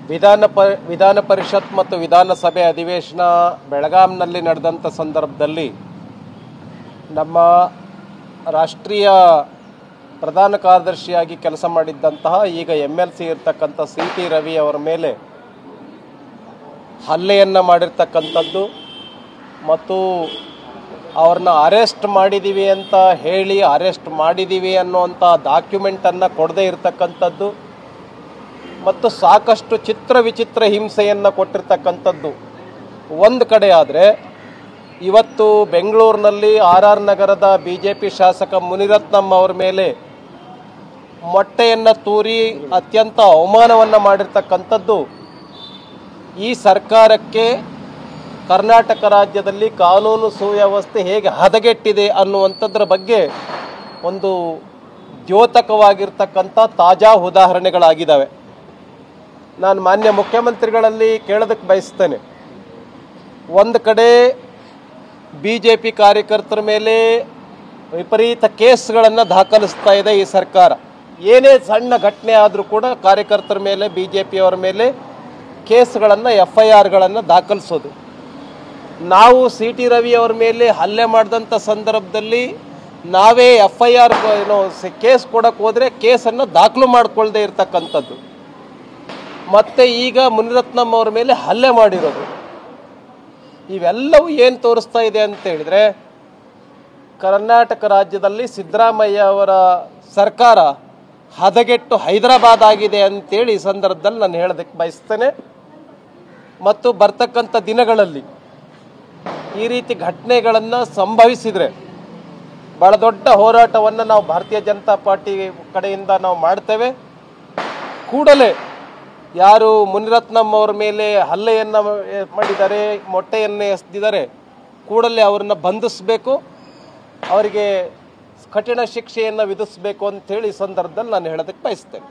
ವಿಧಾನ ಪರಿಷತ್ ಮತ್ತು ವಿಧಾನಸಭೆ ಅಧಿವೇಶನ ಬೆಳಗಾಂನಲ್ಲಿ ನಡೆದಂಥ ಸಂದರ್ಭದಲ್ಲಿ ನಮ್ಮ ರಾಷ್ಟ್ರೀಯ ಪ್ರಧಾನ ಕಾರ್ಯದರ್ಶಿಯಾಗಿ ಕೆಲಸ ಮಾಡಿದ್ದಂತಹ ಈಗ MLC ಇರತಕ್ಕಂಥ CT ರವಿ ಅವರ ಮೇಲೆ ಹಲ್ಲೆಯನ್ನು ಮಾಡಿರ್ತಕ್ಕಂಥದ್ದು ಮತ್ತು ಅವ್ರನ್ನ ಅರೆಸ್ಟ್ ಮಾಡಿದ್ದೀವಿ ಅಂತ ಹೇಳಿ ಅರೆಸ್ಟ್ ಮಾಡಿದ್ದೀವಿ ಅನ್ನುವಂಥ ಡಾಕ್ಯುಮೆಂಟನ್ನು ಕೊಡದೇ ಇರತಕ್ಕಂಥದ್ದು ಮತ್ತು ಸಾಕಷ್ಟು ವಿಚಿತ್ರ ಹಿಂಸೆಯನ್ನು ಕೊಟ್ಟಿರ್ತಕ್ಕಂಥದ್ದು ಒಂದು ಕಡೆ ಆದರೆ, ಇವತ್ತು ಬೆಂಗಳೂರಿನಲ್ಲಿ RR ನಗರದ BJP ಶಾಸಕ ಮುನಿರತ್ನಂ ಅವರ ಮೇಲೆ ಮೊಟ್ಟೆಯನ್ನು ತೂರಿ ಅತ್ಯಂತ ಅವಮಾನವನ್ನು ಮಾಡಿರ್ತಕ್ಕಂಥದ್ದು ಈ ಸರ್ಕಾರಕ್ಕೆ ಕರ್ನಾಟಕ ರಾಜ್ಯದಲ್ಲಿ ಕಾನೂನು ಸುವ್ಯವಸ್ಥೆ ಹೇಗೆ ಹದಗೆಟ್ಟಿದೆ ಅನ್ನುವಂಥದ್ರ ಬಗ್ಗೆ ಒಂದು ದ್ಯೋತಕವಾಗಿರ್ತಕ್ಕಂಥ ತಾಜಾ ಉದಾಹರಣೆಗಳಾಗಿದ್ದಾವೆ. ನಾನು ಮಾನ್ಯ ಮುಖ್ಯಮಂತ್ರಿಗಳಲ್ಲಿ ಕೇಳೋದಕ್ಕೆ ಬಯಸ್ತೇನೆ. ಒಂದು ಕಡೆ BJP ಕಾರ್ಯಕರ್ತರ ಮೇಲೆ ವಿಪರೀತ ಕೇಸ್ಗಳನ್ನು ದಾಖಲಿಸ್ತಾ ಇದೆ ಈ ಸರ್ಕಾರ. ಏನೇ ಸಣ್ಣ ಘಟನೆ ಆದರೂ ಕೂಡ ಕಾರ್ಯಕರ್ತರ ಮೇಲೆ BJPಯವರ ಮೇಲೆ ಕೇಸ್ಗಳನ್ನು FIRಗಳನ್ನು ದಾಖಲಿಸೋದು. ನಾವು CT ರವಿ ಅವರ ಮೇಲೆ ಹಲ್ಲೆ ಮಾಡಿದಂಥ ಸಂದರ್ಭದಲ್ಲಿ ನಾವೇ FIR ಕೇಸ್ ಕೊಡೋಕ್ಕೆ ಹೋದರೆ ಕೇಸನ್ನು ದಾಖಲು ಮಾಡಿಕೊಳ್ಳದೆ ಇರತಕ್ಕಂಥದ್ದು. ಮತ್ತು ಈಗ ಮುನಿರತ್ನಂ ಅವರ ಮೇಲೆ ಹಲ್ಲೆ ಮಾಡಿರೋದು. ಇವೆಲ್ಲವೂ ಏನು ತೋರಿಸ್ತಾ ಇದೆ ಅಂತ ಹೇಳಿದರೆ, ಕರ್ನಾಟಕ ರಾಜ್ಯದಲ್ಲಿ ಸಿದ್ದರಾಮಯ್ಯ ಅವರ ಸರ್ಕಾರ ಹದಗೆಟ್ಟು ಹೈದರಾಬಾದ್ ಆಗಿದೆ ಅಂತೇಳಿ ಈ ಸಂದರ್ಭದಲ್ಲಿ ನಾನು ಹೇಳೋದಕ್ಕೆ ಬಯಸ್ತೇನೆ. ಮತ್ತು ಬರ್ತಕ್ಕಂಥ ದಿನಗಳಲ್ಲಿ ಈ ರೀತಿ ಘಟನೆಗಳನ್ನು ಸಂಭವಿಸಿದರೆ ಭಾಳ ದೊಡ್ಡ ಹೋರಾಟವನ್ನು ನಾವು ಭಾರತೀಯ ಜನತಾ ಪಾರ್ಟಿ ಕಡೆಯಿಂದ ನಾವು ಮಾಡ್ತೇವೆ. ಕೂಡಲೇ ಯಾರು ಮುನಿರತ್ನಂ ಅವರ ಮೇಲೆ ಹಲ್ಲೆಯನ್ನು ಮಾಡಿದ್ದಾರೆ, ಮೊಟ್ಟೆಯನ್ನು ಎಸೆದಿದ್ದಾರೆ, ಕೂಡಲೇ ಅವರನ್ನು ಬಂಧಿಸಬೇಕು, ಅವರಿಗೆ ಕಠಿಣ ಶಿಕ್ಷೆಯನ್ನು ವಿಧಿಸಬೇಕು ಅಂಥೇಳಿ ಈ ಸಂದರ್ಭದಲ್ಲಿ ನಾನು ಹೇಳೋದಕ್ಕೆ ಬಯಸ್ತೇನೆ.